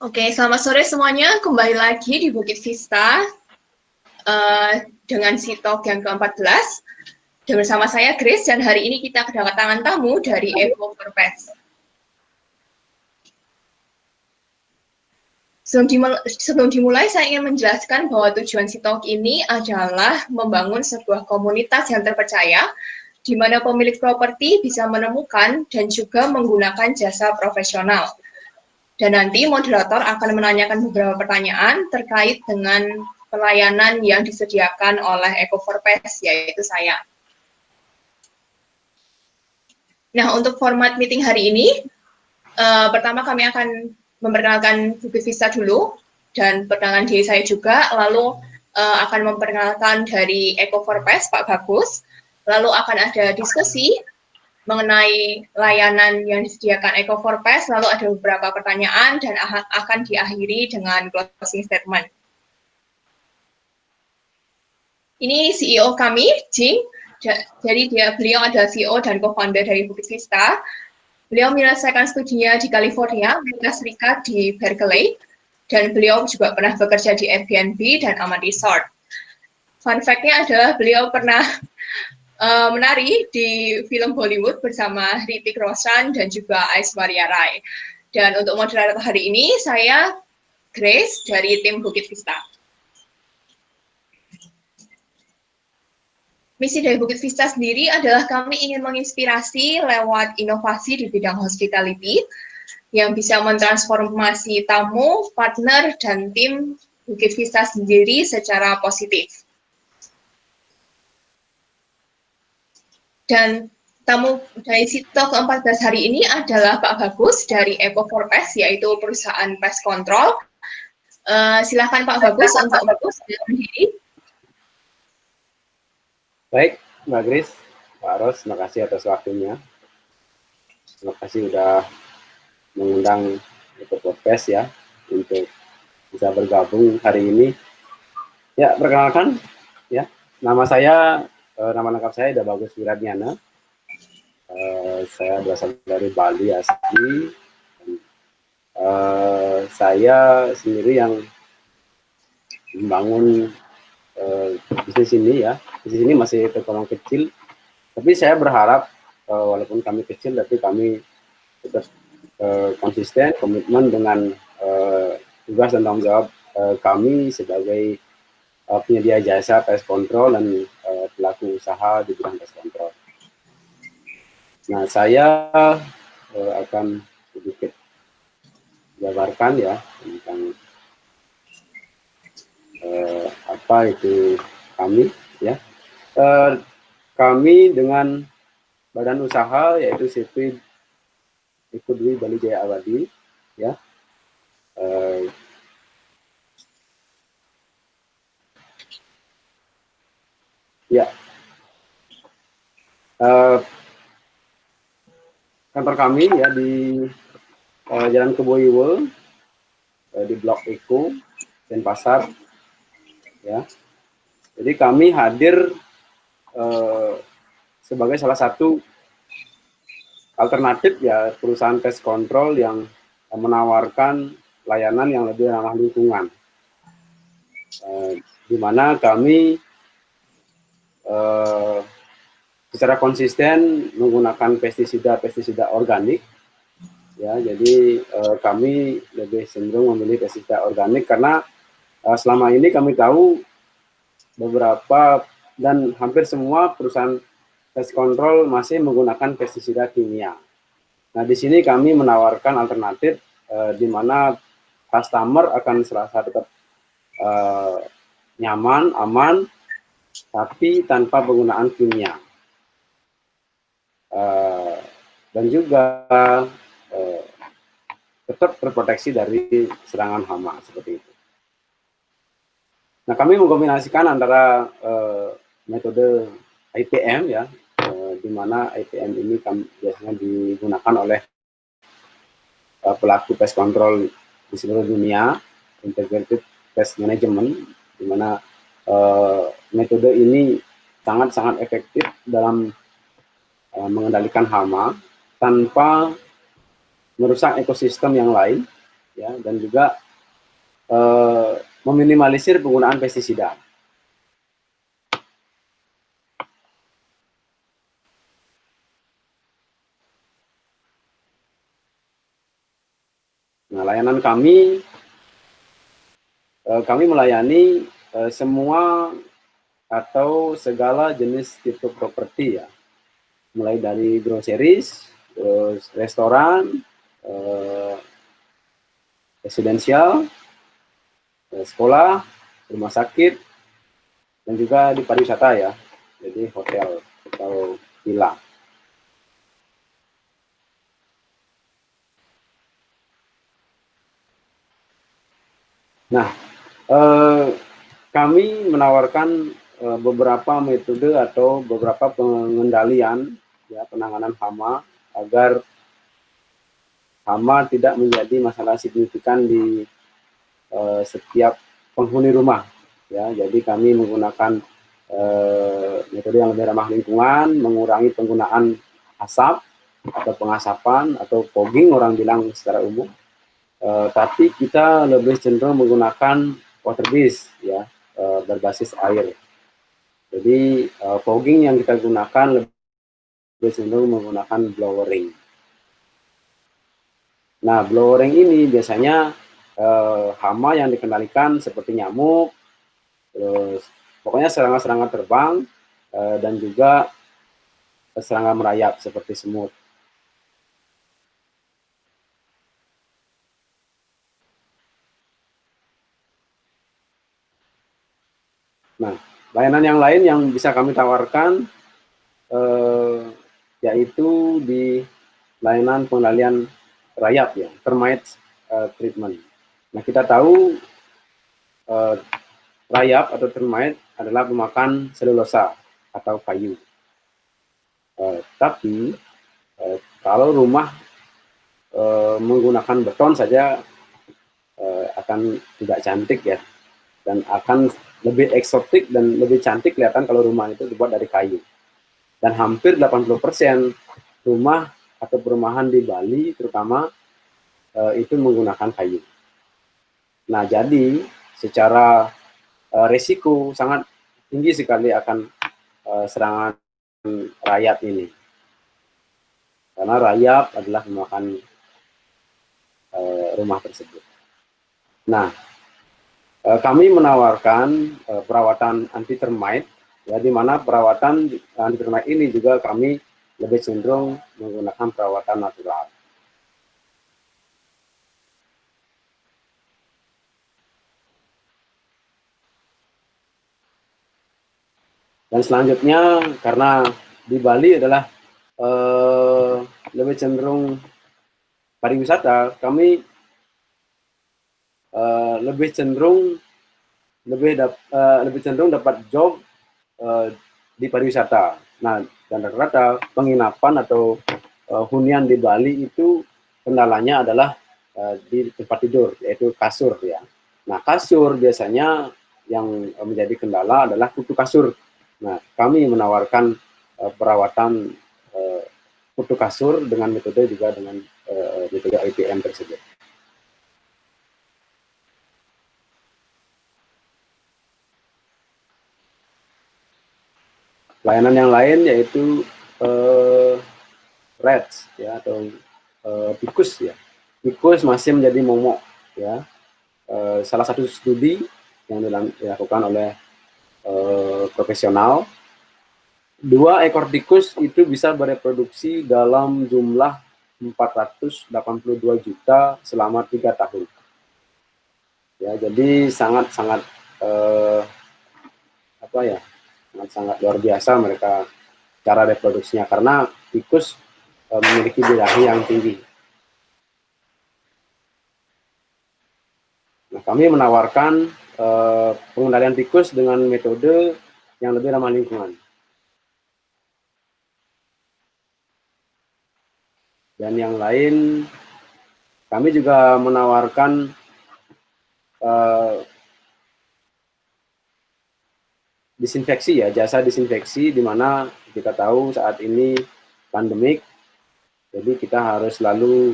Oke, selamat sore semuanya. Kembali lagi di Bukit Vista dengan Sitok yang ke-14. Dan bersama saya Grace, dan hari ini kita kedatangan tamu dari Evo Purpose. Sebelum dimulai, saya ingin menjelaskan bahwa tujuan Sitok ini adalah membangun sebuah komunitas yang terpercaya, di mana pemilik properti bisa menemukan dan juga menggunakan jasa profesional. Dan nanti moderator akan menanyakan beberapa pertanyaan terkait dengan pelayanan yang disediakan oleh Eco Purpose, yaitu saya. Nah, untuk format meeting hari ini, pertama kami akan memperkenalkan Bukit Vista dulu, dan perkenalan diri saya juga, lalu akan memperkenalkan dari Eco Purpose, Pak Bagus, lalu akan ada diskusi mengenai layanan yang disediakan Eco Purpose, lalu ada beberapa pertanyaan dan akan diakhiri dengan closing statement. Ini CEO kami, Jing. Jadi beliau adalah CEO dan co-founder dari Bukit Vista. Beliau menyelesaikan studinya di California, Amerika Serikat di Berkeley, dan beliau juga pernah bekerja di Airbnb dan Aman Resort. Fun fact-nya adalah beliau pernah menari di film Bollywood bersama Hrithik Roshan dan juga Aishwarya Rai. Dan untuk moderator hari ini, saya Grace dari tim Bukit Vista. Misi dari Bukit Vista sendiri adalah kami ingin menginspirasi lewat inovasi di bidang hospitality yang bisa mentransformasi tamu, partner, dan tim Bukit Vista sendiri secara positif. Dan tamu dari Sitok ke-14 hari ini adalah Pak Bagus dari Eco Purpose, yaitu perusahaan pest control. Silakan Pak Bagus untuk berdiri. Baik, Mbak Grace, Pak Ros, terima kasih atas waktunya. Terima kasih sudah mengundang Eco Purpose ya untuk bisa bergabung hari ini. Ya, perkenalkan ya, nama lengkap saya Ida Bagus Wiradnyana. Saya berasal dari Bali asli. Saya sendiri yang membangun bisnis ini ya. Bisnis ini masih tergolong kecil, tapi saya berharap walaupun kami kecil, tapi kami tetap konsisten, komitmen dengan tugas dan tanggung jawab kami sebagai penyedia jasa pest control dan pelaku usaha di bidang pest control. Nah, saya akan sedikit jabarkan ya tentang apa itu kami ya. Kami dengan badan usaha yaitu CP Eko Dwi Bali Jaya Abadi ya. Kantor kami ya di Jalan Keboiwe di Blok Eko Denpasar ya. Jadi kami hadir sebagai salah satu alternatif ya perusahaan pest control yang menawarkan layanan yang lebih ramah lingkungan, di mana kami secara konsisten menggunakan pestisida organik ya. Jadi kami lebih cenderung memilih pestisida organik karena selama ini kami tahu beberapa dan hampir semua perusahaan pest control masih menggunakan pestisida kimia. Nah, di sini kami menawarkan alternatif di mana customer akan serasa tetap nyaman, aman, tapi tanpa penggunaan kimia. Dan juga tetap terproteksi dari serangan hama seperti itu. Nah, kami mengkombinasikan antara metode IPM ya, di mana IPM ini biasanya digunakan oleh pelaku pest control di seluruh dunia, integrated pest management, di mana metode ini sangat-sangat efektif dalam mengendalikan hama tanpa merusak ekosistem yang lain, ya, dan juga meminimalisir penggunaan pestisida. Nah, layanan kami melayani semua atau segala jenis tipe properti, ya, mulai dari groceries, terus restoran, residensial, sekolah, rumah sakit, dan juga di pariwisata, ya, jadi hotel atau villa. Nah, kami menawarkan beberapa metode atau beberapa pengendalian, ya, penanganan hama agar hama tidak menjadi masalah signifikan di setiap penghuni rumah, ya. Jadi kami menggunakan metode yang lebih ramah lingkungan, mengurangi penggunaan asap atau pengasapan atau fogging orang bilang secara umum. Tapi kita lebih cenderung menggunakan water based, ya, berbasis air. Jadi fogging yang kita gunakan lebih cenderung menggunakan blowering. Nah, blowering ini biasanya hama yang dikendalikan seperti nyamuk, terus pokoknya serangga-serangga terbang, dan juga serangga merayap seperti semut. Nah, layanan yang lain yang bisa kami tawarkan yaitu di layanan pengendalian rayap, ya, termite treatment. Nah, kita tahu rayap atau termite adalah pemakan selulosa atau kayu. Tapi kalau rumah menggunakan beton saja akan tidak cantik, ya, dan akan lebih eksotik dan lebih cantik kelihatan kalau rumah itu dibuat dari kayu. Dan hampir 80% rumah atau perumahan di Bali terutama itu menggunakan kayu. Nah, jadi secara resiko sangat tinggi sekali akan serangan rayap ini. Karena rayap adalah memakan rumah tersebut. Nah, kami menawarkan perawatan anti termite, ya, di mana perawatan anti termite ini juga kami lebih cenderung menggunakan perawatan natural. Dan selanjutnya, karena di Bali adalah lebih cenderung pariwisata, kami lebih cenderung dapat job di pariwisata. Nah, dan rata-rata penginapan atau hunian di Bali itu kendalanya adalah di tempat tidur, yaitu kasur, ya. Nah, kasur biasanya yang menjadi kendala adalah kutu kasur. Nah, kami menawarkan perawatan kutu kasur dengan metode juga dengan metode IPM tersebut. Layanan yang lain yaitu rats, ya, atau tikus, ya. Tikus masih menjadi momok, ya. Salah satu studi yang dilakukan oleh profesional, 2 ekor tikus itu bisa bereproduksi dalam jumlah 482 juta selama 3 tahun. Ya, jadi sangat-sangat sangat luar biasa mereka cara reproduksinya, karena tikus memiliki birahi yang tinggi. Nah, kami menawarkan pengendalian tikus dengan metode yang lebih ramah lingkungan. Dan yang lain, kami juga menawarkan disinfeksi ya, jasa disinfeksi, di mana kita tahu saat ini pandemik, jadi kita harus selalu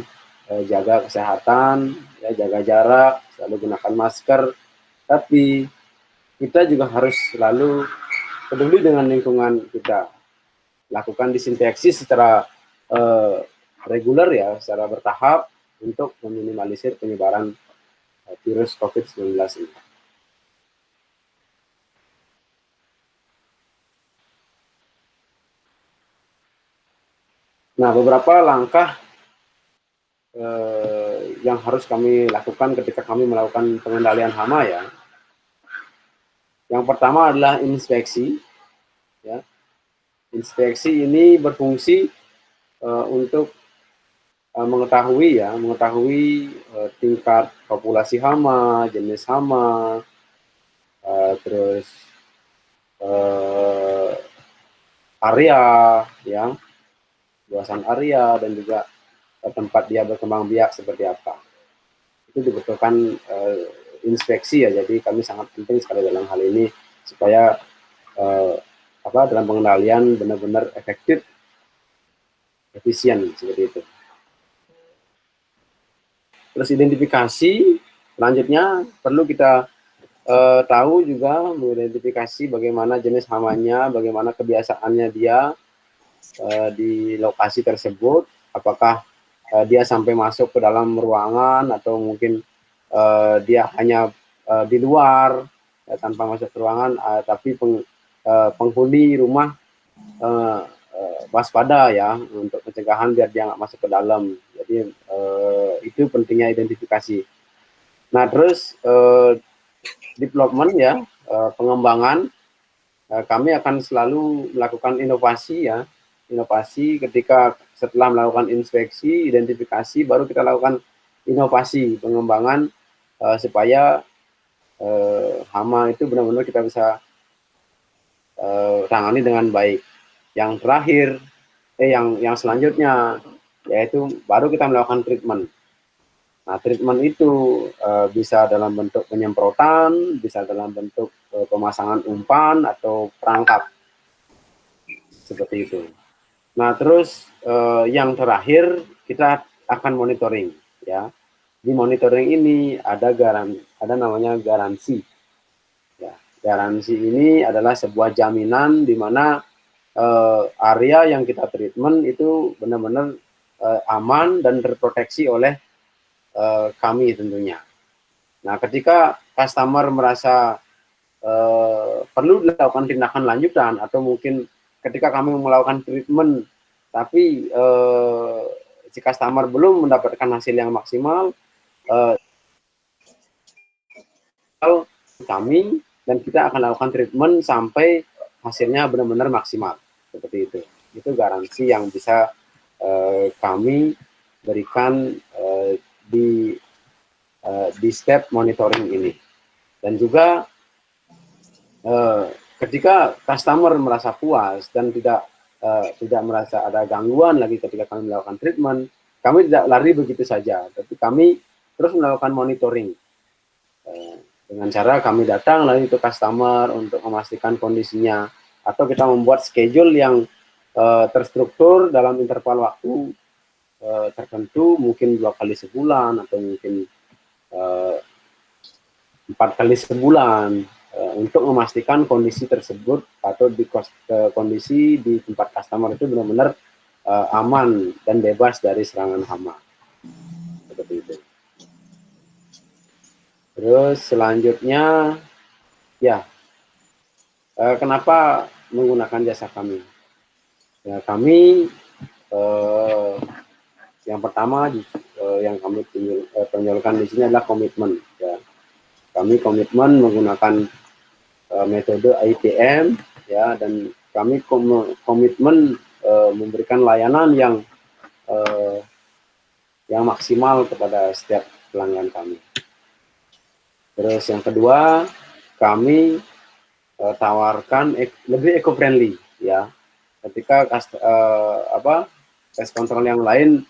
jaga kesehatan, ya, jaga jarak, selalu gunakan masker, tapi kita juga harus selalu peduli dengan lingkungan kita, lakukan disinfeksi secara reguler ya, secara bertahap untuk meminimalisir penyebaran virus COVID-19 ini. Nah, beberapa langkah yang harus kami lakukan ketika kami melakukan pengendalian hama ya. Yang pertama adalah inspeksi. Ya. Inspeksi ini berfungsi untuk mengetahui tingkat populasi hama, jenis hama, terus area, ya, luasan area, dan juga tempat dia berkembang biak seperti apa. Itu dibutuhkan inspeksi ya, jadi kami sangat penting sekali dalam hal ini supaya dalam pengendalian benar-benar efektif, efisien seperti itu. Terus identifikasi, selanjutnya perlu kita tahu juga mengidentifikasi bagaimana jenis hamanya, bagaimana kebiasaannya dia di lokasi tersebut, apakah dia sampai masuk ke dalam ruangan atau mungkin dia hanya di luar tanpa masuk ke ruangan, tapi penghuni rumah waspada ya untuk pencegahan biar dia nggak masuk ke dalam. Jadi itu pentingnya identifikasi. Nah, terus development ya, pengembangan, kami akan selalu melakukan inovasi ya, inovasi ketika setelah melakukan inspeksi, identifikasi, baru kita lakukan inovasi, pengembangan supaya hama itu benar-benar kita bisa tangani dengan baik. Yang terakhir, yang selanjutnya, yaitu baru kita melakukan treatment. Nah, treatment itu bisa dalam bentuk penyemprotan, bisa dalam bentuk pemasangan umpan atau perangkap. Seperti itu. Nah, terus yang terakhir kita akan monitoring ya. Di monitoring ini ada namanya garansi. Ya, garansi ini adalah sebuah jaminan di mana area yang kita treatment itu benar-benar aman dan terproteksi oleh kami tentunya. Nah, ketika customer merasa perlu dilakukan tindakan lanjutan atau mungkin ketika kami melakukan treatment tapi si customer belum mendapatkan hasil yang maksimal, kami dan kita akan lakukan treatment sampai hasilnya benar-benar maksimal. Seperti itu. Itu garansi yang bisa kami berikan di step monitoring ini. Dan juga ketika customer merasa puas dan tidak merasa ada gangguan lagi ketika kami melakukan treatment, kami tidak lari begitu saja, tapi kami terus melakukan monitoring. Dengan cara kami datang lagi ke customer untuk memastikan kondisinya, atau kita membuat schedule yang terstruktur dalam interval waktu tertentu, mungkin 2 kali sebulan atau mungkin 4 kali sebulan, untuk memastikan kondisi tersebut atau kondisi di tempat customer itu benar-benar aman dan bebas dari serangan hama. Seperti itu. Terus selanjutnya, ya, kenapa menggunakan jasa kami? Ya, kami yang pertama yang kami tonjolkan di sini adalah komitmen. Ya. Kami komitmen menggunakan metode IPM, ya, dan kami komitmen memberikan layanan yang maksimal kepada setiap pelanggan kami. Terus yang kedua, kami tawarkan lebih eco-friendly, ya. Ketika pest control yang lain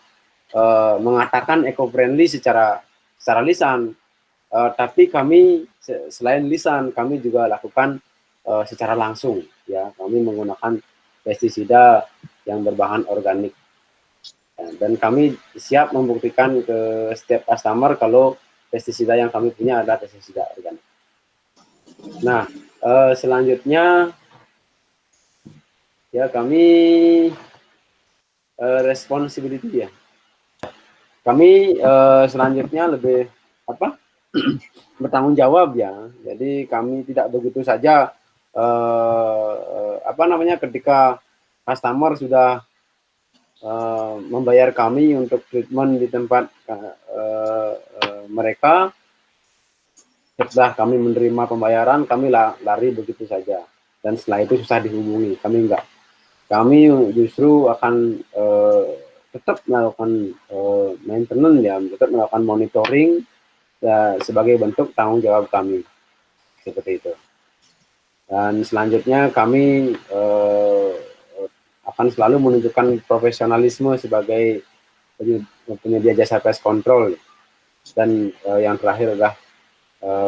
mengatakan eco-friendly secara lisan, tapi kami selain lisan, kami juga lakukan secara langsung, ya. Kami menggunakan pestisida yang berbahan organik. Dan kami siap membuktikan ke setiap customer kalau pestisida yang kami punya adalah pestisida organik. Nah, selanjutnya ya kami responsibility ya. Kami selanjutnya lebih apa bertanggung jawab ya. Jadi kami tidak begitu saja apa namanya ketika customer sudah membayar kami untuk treatment di tempat mereka, setelah kami menerima pembayaran kami lari begitu saja dan setelah itu susah dihubungi. Kami enggak, kami justru akan tetap melakukan maintenance ya, tetap melakukan monitoring ya, sebagai bentuk tanggung jawab kami seperti itu. Dan selanjutnya kami akan selalu menunjukkan profesionalisme sebagai penyedia jasa pest control. Dan yang terakhir adalah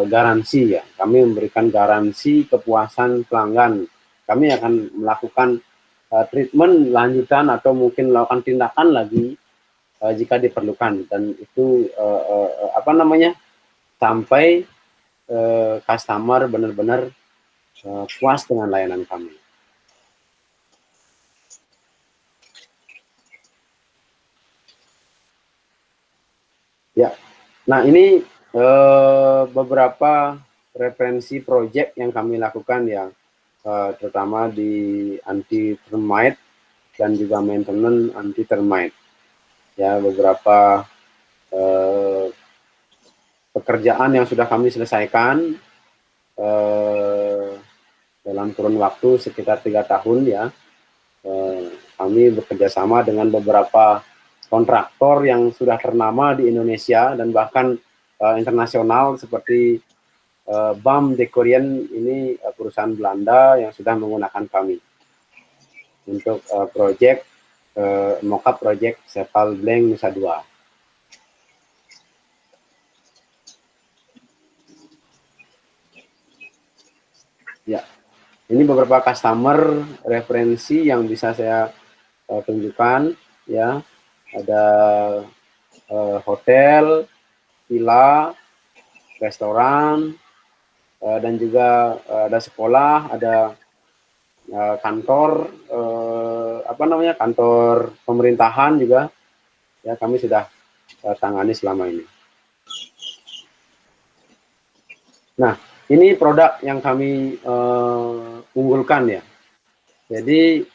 garansi ya. Kami memberikan garansi kepuasan pelanggan. Kami akan melakukan treatment lanjutan atau mungkin melakukan tindakan lagi jika diperlukan, dan itu apa namanya sampai customer benar-benar puas dengan layanan kami. Ya, nah ini beberapa referensi proyek yang kami lakukan ya, terutama di anti termite dan juga maintenance anti termite. Ya, beberapa pekerjaan yang sudah kami selesaikan dalam kurun waktu sekitar 3 tahun ya. Kami bekerja sama dengan beberapa kontraktor yang sudah ternama di Indonesia dan bahkan internasional seperti BAM Dekorian, ini perusahaan Belanda yang sudah menggunakan kami untuk proyek mock-up proyek Sepal Blank Nusa Dua. Ya, ini beberapa customer referensi yang bisa saya tunjukkan ya. Ada hotel, villa, restoran, dan juga ada sekolah, ada kantor apa namanya kantor pemerintahan juga ya, kami sudah tangani selama ini. Nah, ini produk yang kami unggulkan ya. Jadi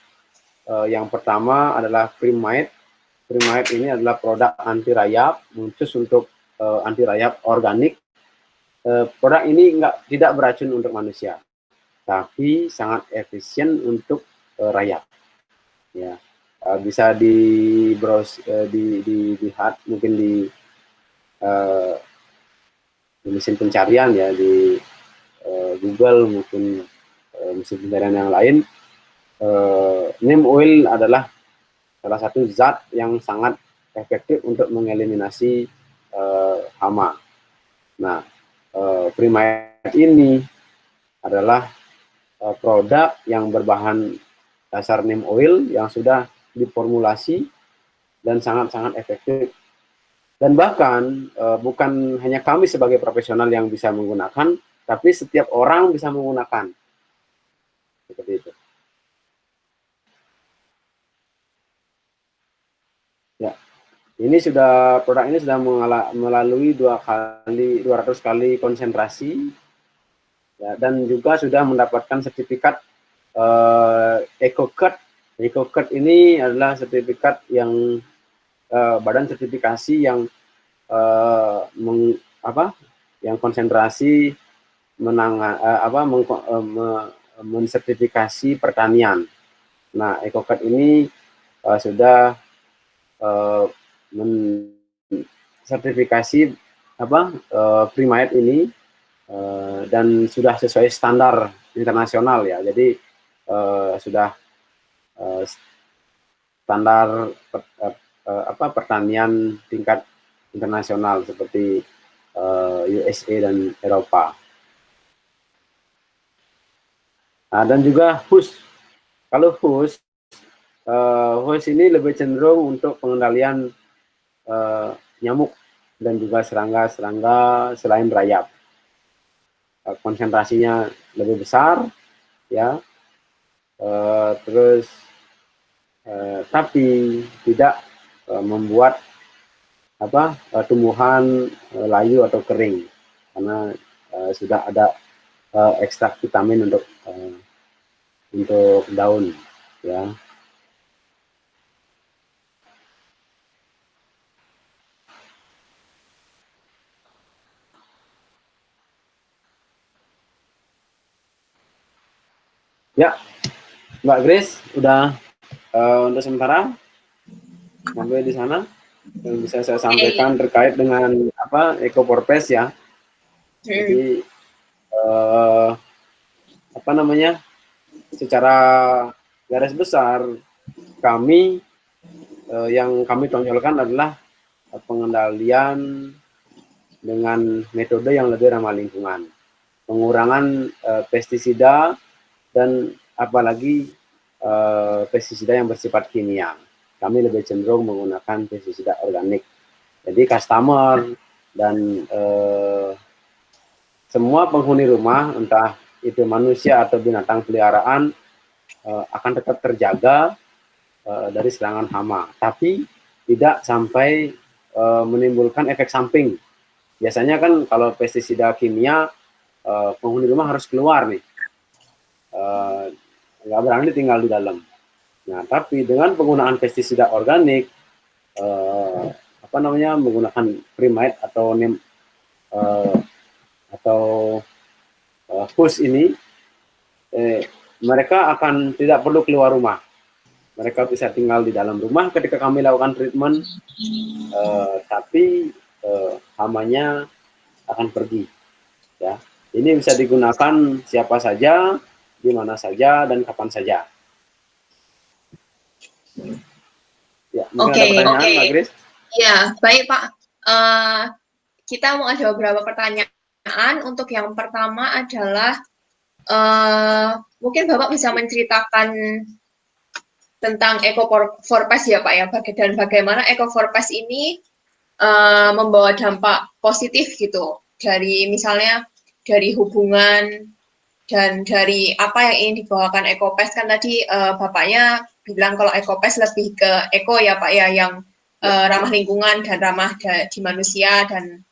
yang pertama adalah Primite. Primite ini adalah produk anti rayap khusus untuk anti rayap organik. Produk ini tidak beracun untuk manusia, tapi sangat efisien untuk rayap. Ya, bisa di browse, dilihat mungkin di mesin pencarian ya, di Google mungkin mesin pencarian yang lain. Neem oil adalah salah satu zat yang sangat efektif untuk mengeliminasi hama. Nah, Primite ini adalah produk yang berbahan dasar neem oil yang sudah diformulasi dan sangat-sangat efektif. Dan bahkan bukan hanya kami sebagai profesional yang bisa menggunakan, tapi setiap orang bisa menggunakan. Seperti itu. Ya, ini produk ini sudah melalui 200 kali konsentrasi ya, dan juga sudah mendapatkan sertifikat EcoCert. EcoCert ini adalah sertifikat yang badan sertifikasi yang yang konsentrasi mensertifikasi pertanian. Nah, EcoCert ini sudah mensertifikasi Primite ini dan sudah sesuai standar internasional ya. Jadi sudah standar pertanian tingkat internasional seperti USA dan Eropa. Nah, dan juga HUS. Kalau HUS, HUS ini lebih cenderung untuk pengendalian nyamuk dan juga serangga-serangga selain rayap. Konsentrasinya lebih besar, ya. Terus tapi tidak membuat tumbuhan layu atau kering, karena sudah ada ekstrak vitamin untuk daun, ya. Ya, Mbak Grace, udah untuk sementara sampai di sana yang bisa saya sampaikan terkait dengan Eco Purpose, ya. Jadi secara garis besar kami yang kami tonjolkan adalah pengendalian dengan metode yang lebih ramah lingkungan, pengurangan pestisida dan apalagi pestisida yang bersifat kimia. Kami lebih cenderung menggunakan pestisida organik. Jadi customer dan semua penghuni rumah, entah itu manusia atau binatang peliharaan, akan tetap terjaga dari serangan hama, tapi tidak sampai menimbulkan efek samping. Biasanya kan kalau pestisida kimia, penghuni rumah harus keluar nih, nggak berani tinggal di dalam. Nah, tapi dengan penggunaan pestisida organik, menggunakan primate atau HUS ini, mereka akan tidak perlu keluar rumah. Mereka bisa tinggal di dalam rumah ketika kami lakukan treatment, tapi hamanya akan pergi. Ya, ini bisa digunakan siapa saja, di mana saja, dan kapan saja. Ya, mungkin ada pertanyaan, Mbak Grace? Ya, baik Pak. Kita mau ada beberapa pertanyaan. Untuk yang pertama adalah, mungkin Bapak bisa menceritakan tentang Eco Purpose ya Pak ya, dan bagaimana Eco Purpose ini membawa dampak positif gitu, dari misalnya dari hubungan dan dari apa yang ingin dibawakan EcoPest. Kan tadi Bapaknya bilang kalau EcoPest lebih ke eco ya Pak ya, yang ramah lingkungan dan ramah di manusia dan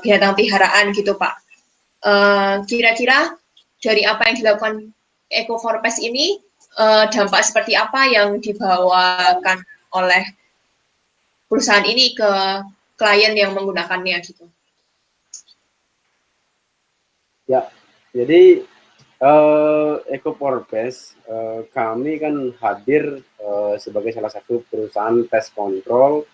binatang peliharaan gitu Pak. Kira-kira dari apa yang dilakukan Eco Purpose ini, dampak seperti apa yang dibawakan oleh perusahaan ini ke klien yang menggunakannya gitu? Ya, jadi Eco Purpose, kami kan hadir sebagai salah satu perusahaan pest control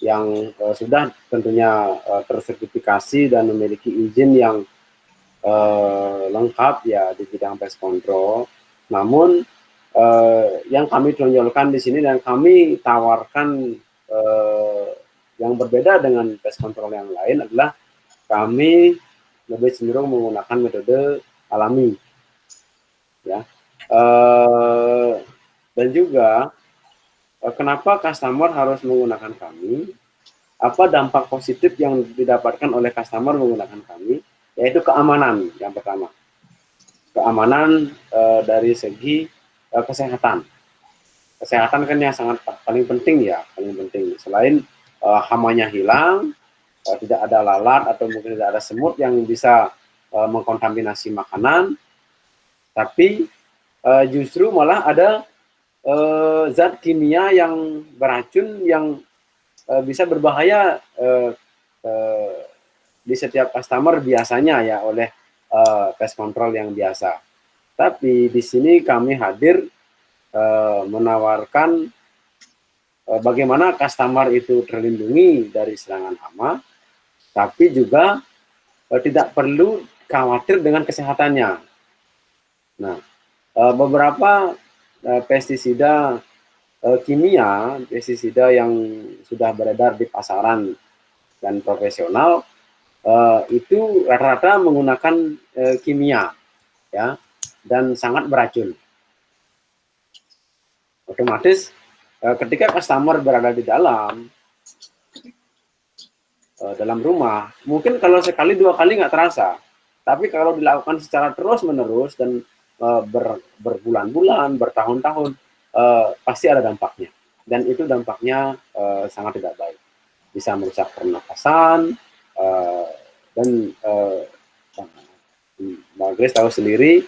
yang sudah tentunya tersertifikasi dan memiliki izin yang lengkap ya di bidang pest control. Namun yang kami tonjolkan di sini dan kami tawarkan yang berbeda dengan pest control yang lain adalah kami lebih cenderung menggunakan metode alami, ya. Dan juga kenapa customer harus menggunakan kami? Apa dampak positif yang didapatkan oleh customer menggunakan kami? Yaitu keamanan yang pertama. Keamanan dari segi kesehatan. Kesehatan kan yang sangat paling penting ya, paling penting. Selain hamanya hilang, tidak ada lalat atau mungkin tidak ada semut yang bisa mengkontaminasi makanan, tapi justru malah ada zat kimia yang beracun yang bisa berbahaya di setiap customer biasanya ya oleh pest control yang biasa. Tapi di sini kami hadir menawarkan bagaimana customer itu terlindungi dari serangan hama, tapi juga tidak perlu khawatir dengan kesehatannya. Nah, beberapa pestisida kimia, pestisida yang sudah beredar di pasaran dan profesional itu rata-rata menggunakan kimia, ya. dan sangat beracun. Otomatis ketika customer berada di dalam rumah, mungkin kalau sekali dua kali nggak terasa, tapi kalau dilakukan secara terus-menerus dan berbulan-bulan, bertahun-tahun, pasti ada dampaknya. Dan itu dampaknya sangat tidak baik. Bisa merusak pernapasan, dan Mbak Grace tahu sendiri,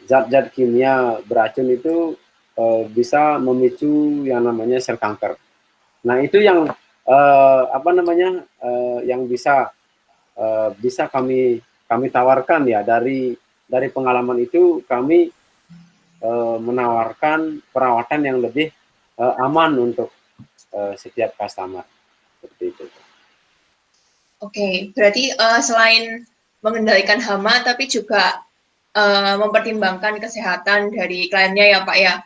zat-zat kimia beracun itu bisa memicu yang namanya sel kanker. Nah itu yang yang bisa kami tawarkan ya, dari pengalaman itu kami menawarkan perawatan yang lebih aman untuk setiap customer, seperti itu. Oke, berarti selain mengendalikan hama, tapi juga mempertimbangkan kesehatan dari kliennya ya Pak ya.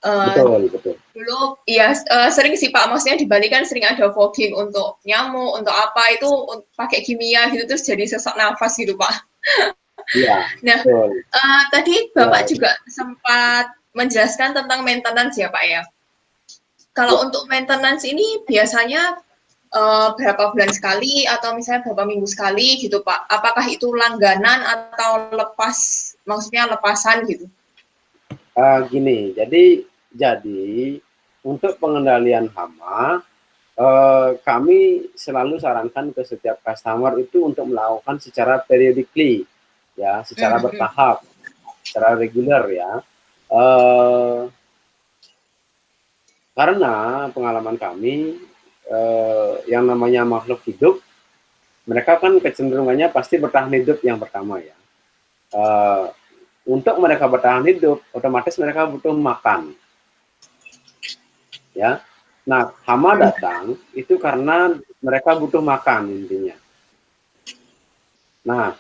Betul. Dulu ya sering sih Pak, maksudnya di Bali kan sering ada fogging untuk nyamuk, untuk apa itu pakai kimia gitu, terus jadi sesak nafas gitu Pak. Iya. Nah, Betul. tadi Bapak juga sempat menjelaskan tentang maintenance ya Pak ya. Kalau untuk maintenance ini biasanya berapa bulan sekali atau misalnya berapa minggu sekali gitu Pak? Apakah itu langganan atau maksudnya lepasan gitu? Gini, jadi untuk pengendalian hama, kami selalu sarankan ke setiap customer itu untuk melakukan secara periodically, ya, secara bertahap, secara reguler ya. Karena pengalaman kami, yang namanya makhluk hidup, mereka kan kecenderungannya pasti bertahan hidup yang pertama ya. Untuk mereka bertahan hidup, otomatis mereka butuh makan. Ya. Nah, hama datang itu karena mereka butuh makan intinya. Nah,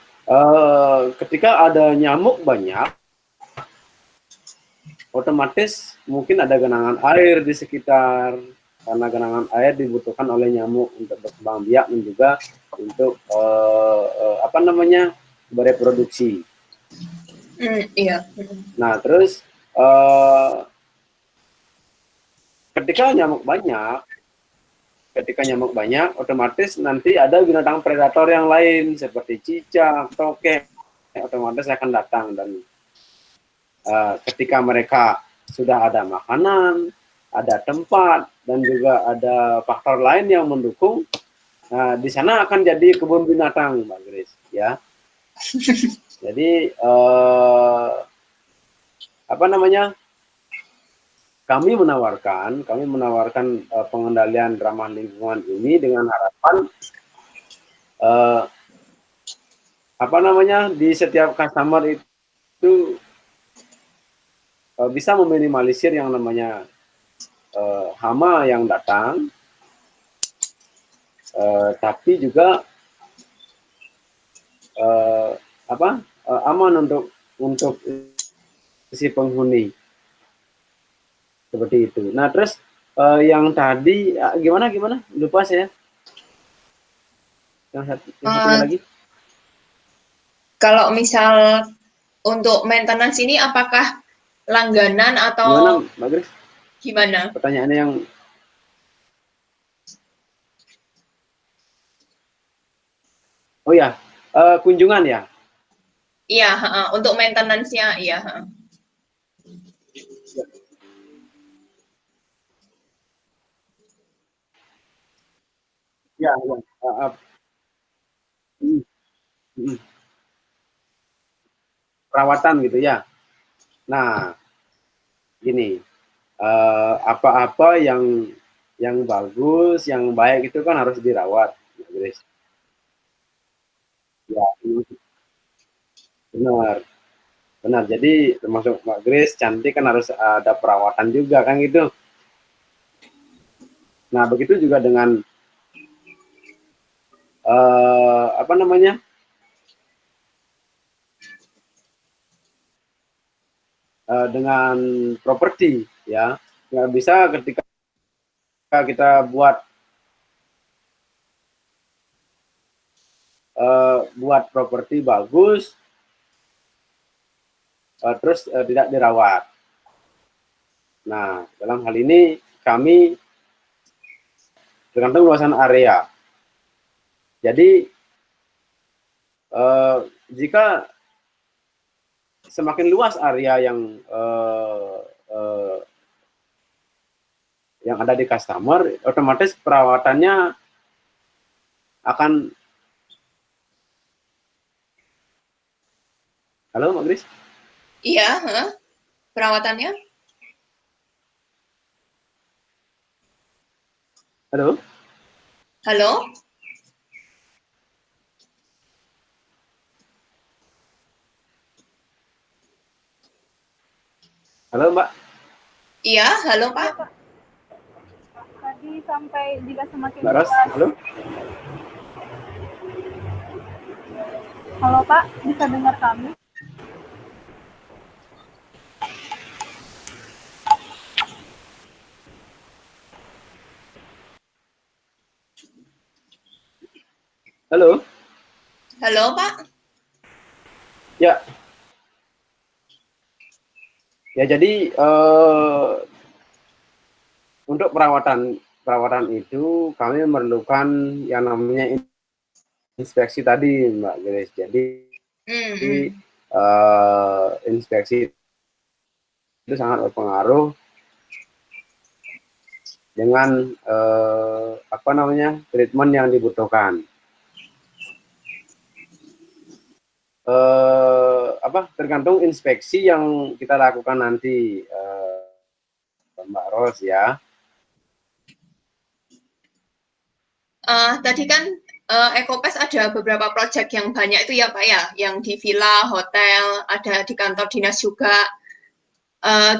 ketika ada nyamuk banyak, otomatis mungkin ada genangan air di sekitar, karena genangan air dibutuhkan oleh nyamuk untuk berkembang biak dan juga untuk bereproduksi. Iya. Nah, terus ketika nyamuk banyak, otomatis nanti ada binatang predator yang lain seperti cicak, tokek, otomatis akan datang. Dan ketika mereka sudah ada makanan, ada tempat, dan juga ada faktor lain yang mendukung, di sana akan jadi kebun binatang, Mbak Grace, ya. Jadi kami menawarkan pengendalian ramah lingkungan ini dengan harapan di setiap customer itu bisa meminimalisir yang namanya hama yang datang, tapi juga aman untuk si penghuni, seperti itu. Nah, terus yang tadi gimana lupa saya, yang satunya lagi. Kalau misal untuk maintenance ini apakah langganan atau gimana, Mbak Grace? Gimana? Pertanyaannya yang oh ya, kunjungan ya. Iya, untuk maintenance-nya, iya. Ya, perawatan gitu ya. Nah, gini, apa-apa yang bagus, yang baik itu kan harus dirawat, Grace. Ya, benar. Jadi termasuk Mbak Grace cantik kan harus ada perawatan juga kan gitu. Nah, begitu juga dengan dengan properti ya. Nggak bisa ketika kita buat properti bagus, terus tidak dirawat. Nah, dalam hal ini kami tergantung luasan area. Jadi jika semakin luas area yang ada di customer, otomatis perawatannya akan. Halo, Mbak Gris? Iya, perawatannya. Halo? Halo? Halo, Mbak? Iya, halo Pak. Iya, Pak. Tadi sampai jika semakin Mbak Ros, luas. halo? Halo Pak, bisa dengar kami? Halo? Halo Pak. Ya. Ya, jadi untuk perawatan itu kami memerlukan yang namanya inspeksi tadi, Mbak Grace. Jadi inspeksi itu sangat berpengaruh dengan treatment yang dibutuhkan. Tergantung inspeksi yang kita lakukan nanti, Mbak Ros ya. Tadi kan Ecopest ada beberapa proyek yang banyak itu ya Pak ya, yang di villa, hotel, ada di kantor dinas juga.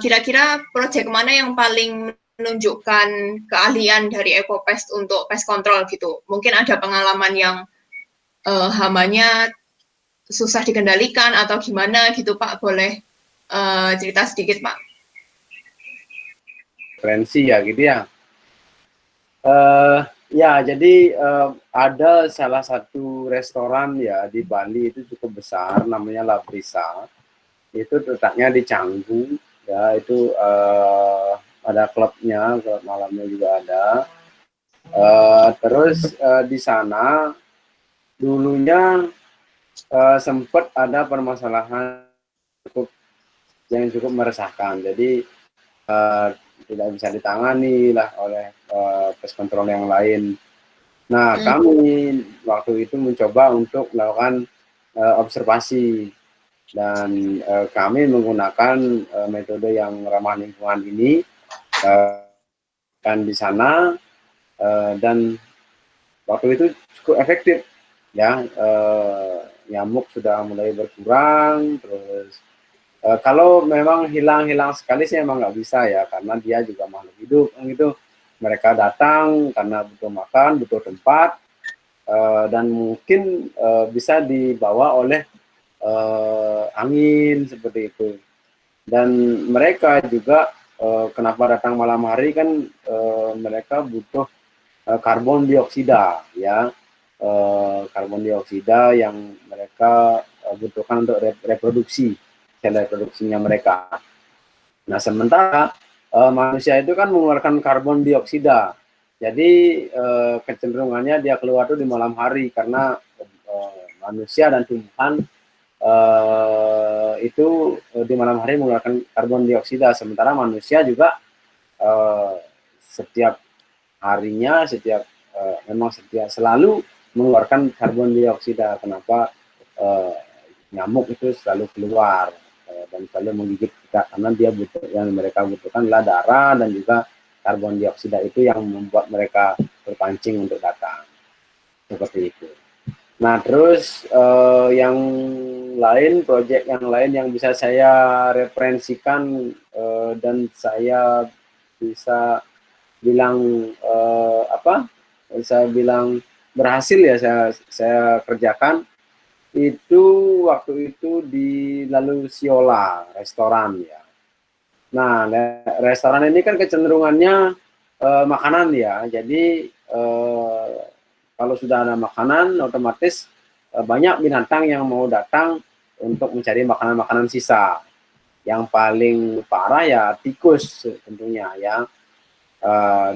Kira-kira proyek mana yang paling menunjukkan keahlian dari Ecopest untuk pest control gitu? Mungkin ada pengalaman yang hamanya susah dikendalikan atau gimana gitu Pak? Boleh cerita sedikit Pak? Referensi ya gitu ya. Ya, jadi ada salah satu restoran ya di Bali itu cukup besar, namanya La Brisa. Itu letaknya di Canggu, ya itu ada klubnya, klub malamnya juga ada. Terus di sana dulunya sempat ada permasalahan yang cukup meresahkan. Jadi tidak bisa ditangani lah oleh pest control yang lain. Nah, kami waktu itu mencoba untuk melakukan observasi dan kami menggunakan metode yang ramah lingkungan ini kan di sana dan waktu itu cukup efektif ya, nyamuk sudah mulai berkurang. Terus kalau memang hilang sekali sih emang nggak bisa ya, karena dia juga makhluk hidup gitu. Mereka datang karena butuh makan, butuh tempat, dan mungkin bisa dibawa oleh angin seperti itu. Dan mereka juga kenapa datang malam hari kan mereka butuh karbon dioksida ya, karbon dioksida yang mereka butuhkan untuk reproduksi, sel reproduksinya mereka. Nah, sementara manusia itu kan mengeluarkan karbon dioksida. Jadi kecenderungannya dia keluar itu di malam hari karena manusia dan tumbuhan itu di malam hari mengeluarkan karbon dioksida. Sementara manusia juga setiap harinya, selalu mengeluarkan karbon dioksida. Kenapa nyamuk itu selalu keluar dan selalu menggigit kita, karena dia yang mereka butuhkan adalah darah dan juga karbon dioksida itu yang membuat mereka terpancing untuk datang seperti itu. Nah, terus yang lain, proyek yang lain yang bisa saya referensikan dan saya bisa bilang saya bilang berhasil ya saya kerjakan itu waktu itu di Lalu Siola restoran ya. Nah, restoran ini kan kecenderungannya makanan ya. Jadi kalau sudah ada makanan, otomatis banyak binatang yang mau datang untuk mencari makanan-makanan sisa. Yang paling parah ya tikus tentunya ya.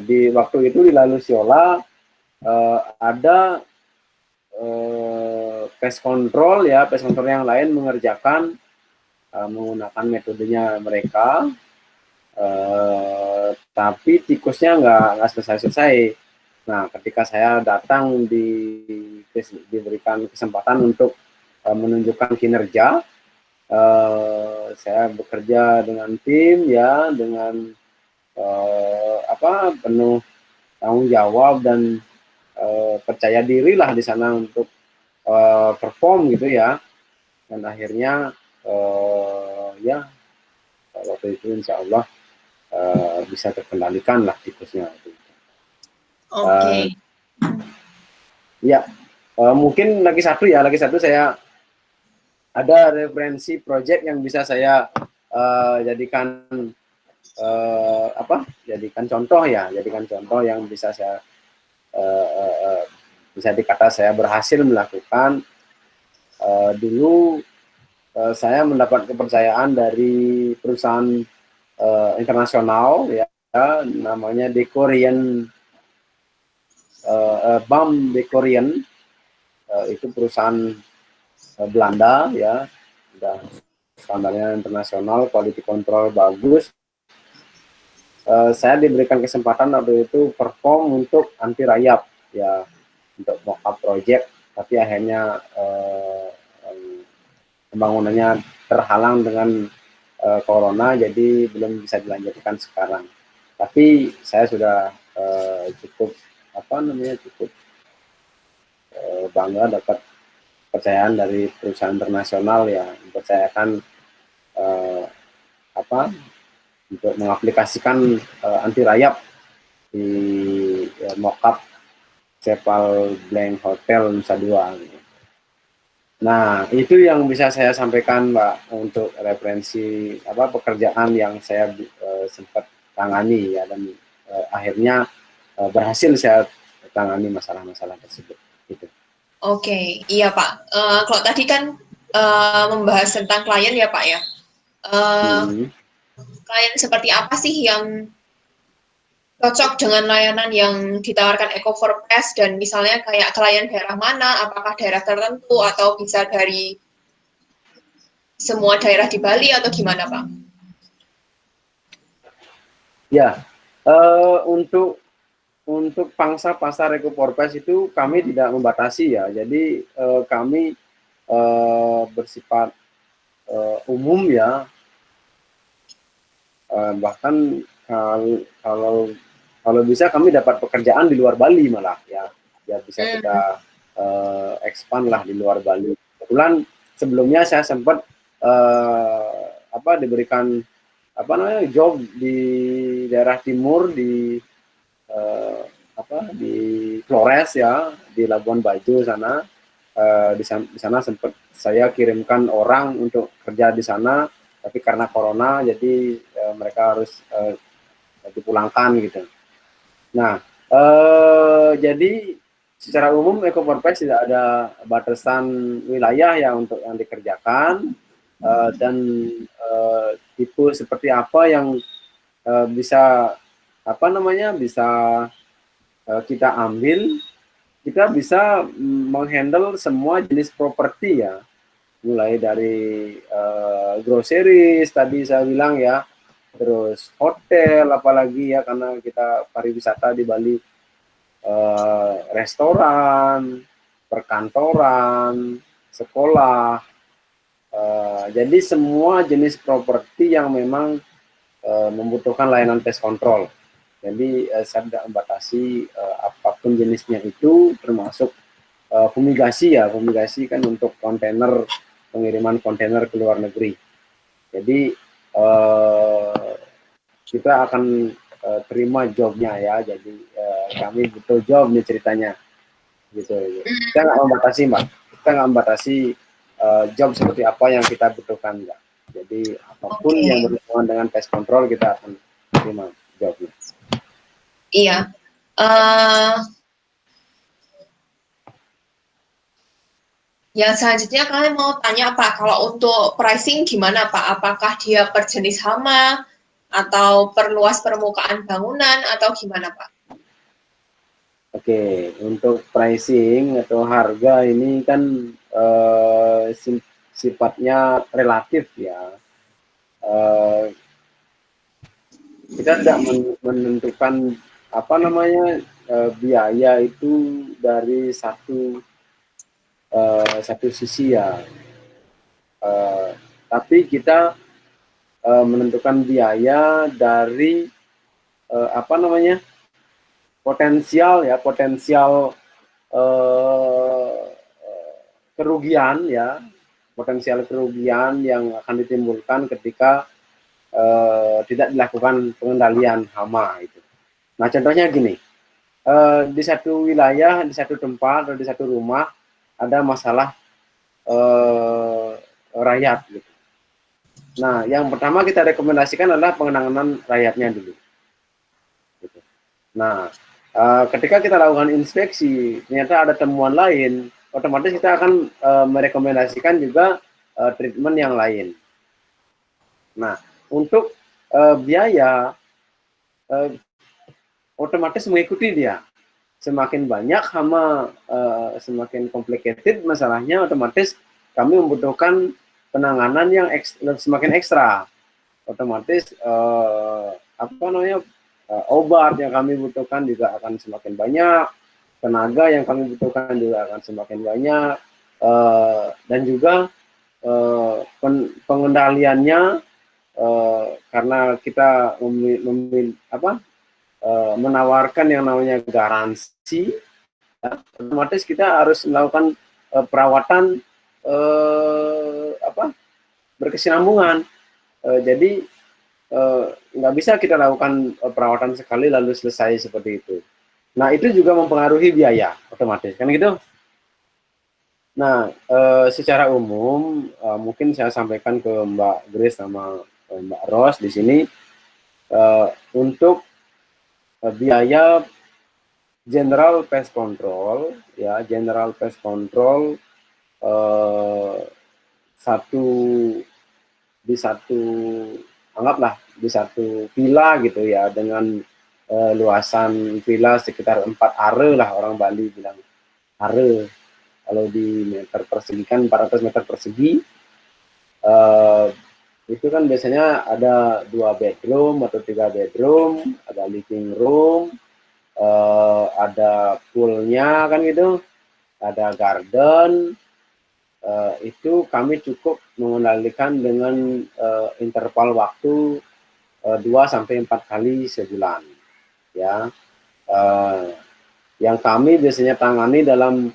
Di waktu itu di La Luciola ada pest control ya, pest control yang lain mengerjakan menggunakan metodenya mereka, tapi tikusnya nggak selesai-selesai. Nah, ketika saya datang diberikan kesempatan untuk menunjukkan kinerja, saya bekerja dengan tim ya, dengan penuh tanggung jawab dan percaya diri lah di sana untuk perform gitu ya. Dan akhirnya ya waktu itu insya Allah bisa terkendalikan lah tikusnya. Oke. Ya, mungkin lagi satu saya ada referensi project yang bisa saya jadikan jadikan contoh yang bisa saya bisa dikata saya berhasil melakukan. Dulu saya mendapat kepercayaan dari perusahaan internasional ya, namanya Decorian, BAM Decorian, itu perusahaan Belanda ya, dan standarnya internasional, quality control bagus. Saya diberikan kesempatan waktu itu perform untuk anti rayap ya, untuk mock-up project, tapi akhirnya pembangunannya terhalang dengan corona, jadi belum bisa dilanjutkan sekarang. Tapi saya sudah cukup cukup bangga dapat kepercayaan dari perusahaan internasional yang mempercayakan untuk mengaplikasikan anti rayap di mock-up Cepal Blank Hotel Nusa Dua. Nah, itu yang bisa saya sampaikan, Mbak, untuk referensi pekerjaan yang saya sempat tangani ya, dan akhirnya berhasil saya tangani masalah-masalah tersebut. Gitu. Oke, iya Pak. Kalau tadi kan membahas tentang klien ya Pak ya. Klien seperti apa sih yang cocok dengan layanan yang ditawarkan Eco for Pest, dan misalnya kayak klien daerah mana, apakah daerah tertentu atau bisa dari semua daerah di Bali atau gimana Pak? Ya, untuk pangsa pasar Eco for Pest itu kami tidak membatasi ya, jadi kami bersifat umum ya, bahkan kalau bisa kami dapat pekerjaan di luar Bali malah ya, biar bisa kita expand lah di luar Bali. Kebetulan sebelumnya saya sempat diberikan job di daerah timur di di Flores ya, di Labuan Bajo sana. Di sana sempat saya kirimkan orang untuk kerja di sana, tapi karena corona jadi mereka harus dipulangkan gitu. Nah, jadi secara umum Eco for Pest tidak ada batasan wilayah ya untuk yang dikerjakan, dan tipe seperti apa yang bisa bisa kita ambil. Kita bisa menghandle semua jenis properti ya, mulai dari groceries tadi saya bilang ya, terus hotel apalagi ya, karena kita pariwisata di Bali, restoran, perkantoran, sekolah, jadi semua jenis properti yang memang membutuhkan layanan pest control. Jadi saya tidak membatasi apapun jenisnya itu, termasuk fumigasi ya, fumigasi kan untuk kontainer, pengiriman kontainer ke luar negeri. Jadi kita akan terima jobnya ya, jadi kami butuh job nih ceritanya, gitu. Kita nggak membatasi Mbak, kita nggak membatasi job seperti apa yang kita butuhkan Mbak. Jadi apapun yang berhubungan dengan pest control kita akan terima jobnya. Iya. Ya, selanjutnya kalian mau tanya Pak, kalau untuk pricing gimana Pak? Apakah dia per jenis hama atau per luas permukaan bangunan atau gimana Pak? Oke, untuk pricing atau harga ini kan sifatnya relatif ya. Eh, kita tidak menentukan apa namanya biaya itu dari satu sisi ya. Eh, tapi kita menentukan biaya dari apa namanya potensial eh, kerugian ya, potensial kerugian yang akan ditimbulkan ketika tidak dilakukan pengendalian hama itu. Nah contohnya gini, di satu wilayah, di satu tempat, atau di satu rumah ada masalah rakyat gitu. Nah, yang pertama kita rekomendasikan adalah pengenangan rakyatnya dulu. Gitu. Nah, ketika kita lakukan inspeksi, ternyata ada temuan lain, otomatis kita akan merekomendasikan juga treatment yang lain. Nah, untuk biaya, otomatis mengikuti dia. Semakin banyak hama, semakin complicated masalahnya, otomatis kami membutuhkan penanganan yang semakin ekstra. Otomatis apa namanya obat yang kami butuhkan juga akan semakin banyak, tenaga yang kami butuhkan juga akan semakin banyak, dan juga pengendaliannya karena kita menawarkan yang namanya garansi, ya, otomatis kita harus melakukan perawatan berkesinambungan. Jadi nggak bisa kita lakukan perawatan sekali lalu selesai seperti itu. Nah itu juga mempengaruhi biaya otomatis kan gitu. Nah secara umum mungkin saya sampaikan ke Mbak Grace sama Mbak Ros di sini untuk biaya general pest control ya, general pest control satu anggaplah di satu villa gitu ya, dengan luasan villa sekitar 4 are lah, orang Bali bilang are, kalau di meter persegi kan 400 meter persegi. Itu kan biasanya ada 2 bedroom atau 3 bedroom, ada living room, ada poolnya kan gitu, ada garden. Itu kami cukup mengendalikan dengan interval waktu 2-4 kali sebulan ya. Yang kami biasanya tangani dalam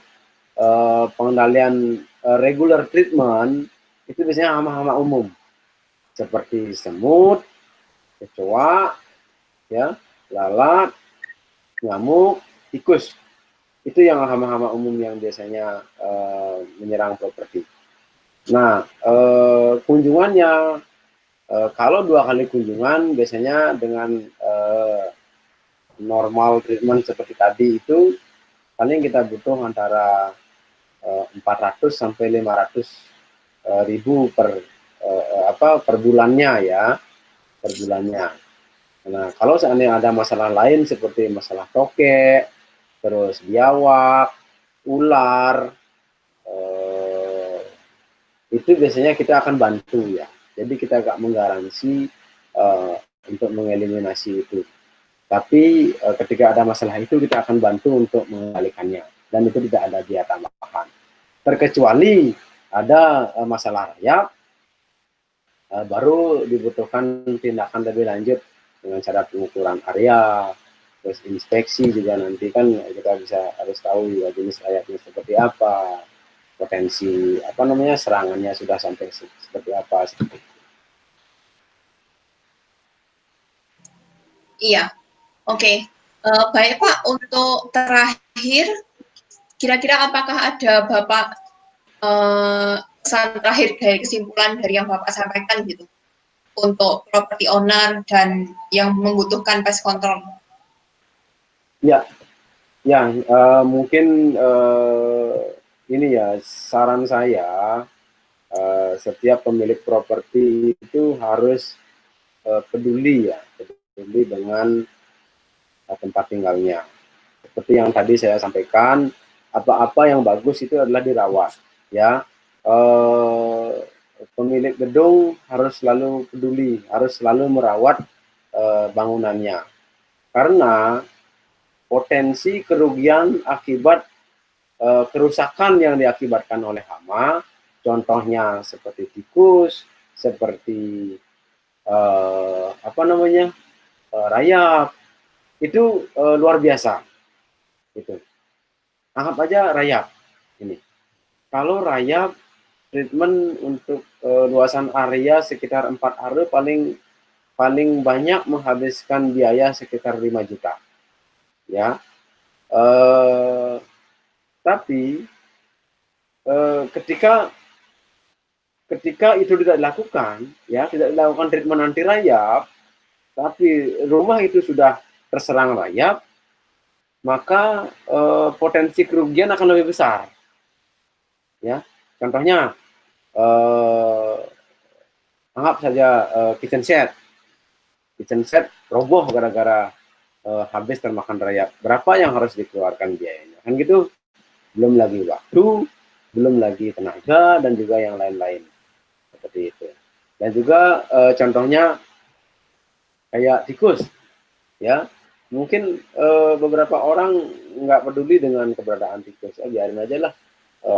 pengendalian regular treatment itu biasanya hama-hama umum seperti semut, kecoa, ya, lalat, nyamuk, tikus. Itu yang hama-hama umum yang biasanya menyerang properti. Nah, kunjungannya kalau 2 kali kunjungan biasanya dengan normal treatment seperti tadi itu paling kita butuh antara 400 sampai 500 ribu per bulannya ya, per bulannya. Nah, kalau seandainya ada masalah lain seperti masalah tokek, terus biawak, ular, itu biasanya kita akan bantu ya. Jadi kita agak menggaransi untuk mengeliminasi itu. Tapi ketika ada masalah itu kita akan bantu untuk mengendalikannya, dan itu tidak ada biaya tambahan. Terkecuali ada masalah rayap, baru dibutuhkan tindakan lebih lanjut dengan cara pengukuran area, terus inspeksi juga, nanti kan kita bisa harus tahu ya jenis rayapnya seperti apa, potensi apa namanya serangannya sudah sampai seperti apa. Iya, oke. Baik Pak, untuk terakhir, kira-kira apakah ada Bapak pesan terakhir dari kesimpulan dari yang Bapak sampaikan gitu untuk property owner dan yang membutuhkan pest control? Ya, ya mungkin ini ya, saran saya setiap pemilik properti itu harus peduli ya, peduli dengan tempat tinggalnya. Seperti yang tadi saya sampaikan, apa-apa yang bagus itu adalah dirawat, ya. Pemilik gedung harus selalu peduli, harus selalu merawat bangunannya, karena potensi kerugian akibat kerusakan yang diakibatkan oleh hama, contohnya seperti tikus, seperti rayap, itu luar biasa. Itu anggap aja rayap ini. Kalau rayap, treatment untuk luasan area sekitar 4 are paling banyak menghabiskan biaya sekitar 5 juta. Ya. Tapi ketika itu tidak dilakukan, ya, tidak dilakukan treatment anti rayap, tapi rumah itu sudah terserang rayap, maka potensi kerugian akan lebih besar. Ya, contohnya anggap saja kitchen set roboh gara-gara habis termakan rayap. Berapa yang harus dikeluarkan biayanya? Kan gitu. Belum lagi waktu, belum lagi tenaga, dan juga yang lain-lain. Seperti itu. Dan juga contohnya kayak tikus, ya. Mungkin beberapa orang nggak peduli dengan keberadaan tikus, biarin aja lah,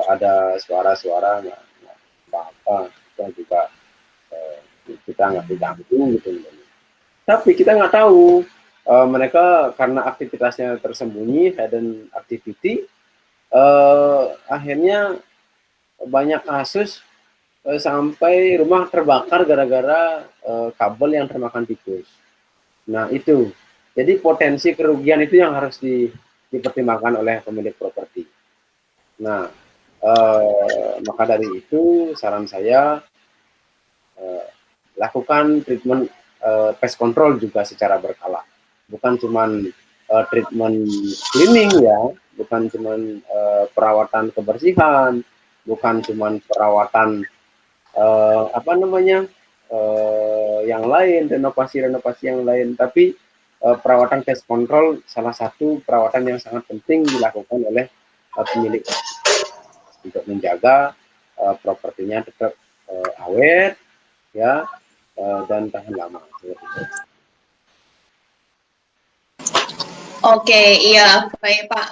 ada suara-suara nggak apa-apa, dan juga kita nggak diganggu gitu. Tapi kita nggak tahu mereka karena aktivitasnya tersembunyi, hidden activity, akhirnya banyak kasus sampai rumah terbakar gara-gara kabel yang termakan tikus. Nah itu, jadi potensi kerugian itu yang harus dipertimbangkan oleh pemilik properti. Nah, maka dari itu saran saya lakukan treatment pest control juga secara berkala. Bukan cuma treatment cleaning ya, bukan cuma perawatan kebersihan, bukan cuma perawatan yang lain, renovasi yang lain, tapi perawatan pest control salah satu perawatan yang sangat penting dilakukan oleh pemilik untuk menjaga propertinya tetap awet, ya, dan tahan lama. Oke, iya, baik Pak.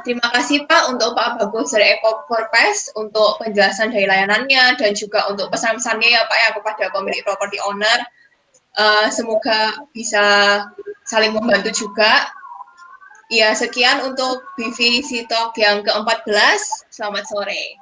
Terima kasih Pak untuk Pak Bagus dari Eko Purpose untuk penjelasan dari layanannya dan juga untuk pesan-pesannya ya Pak ya kepada pemilik property owner. Semoga bisa saling membantu juga. Ya, sekian untuk BVC Talk yang ke-14. Selamat sore.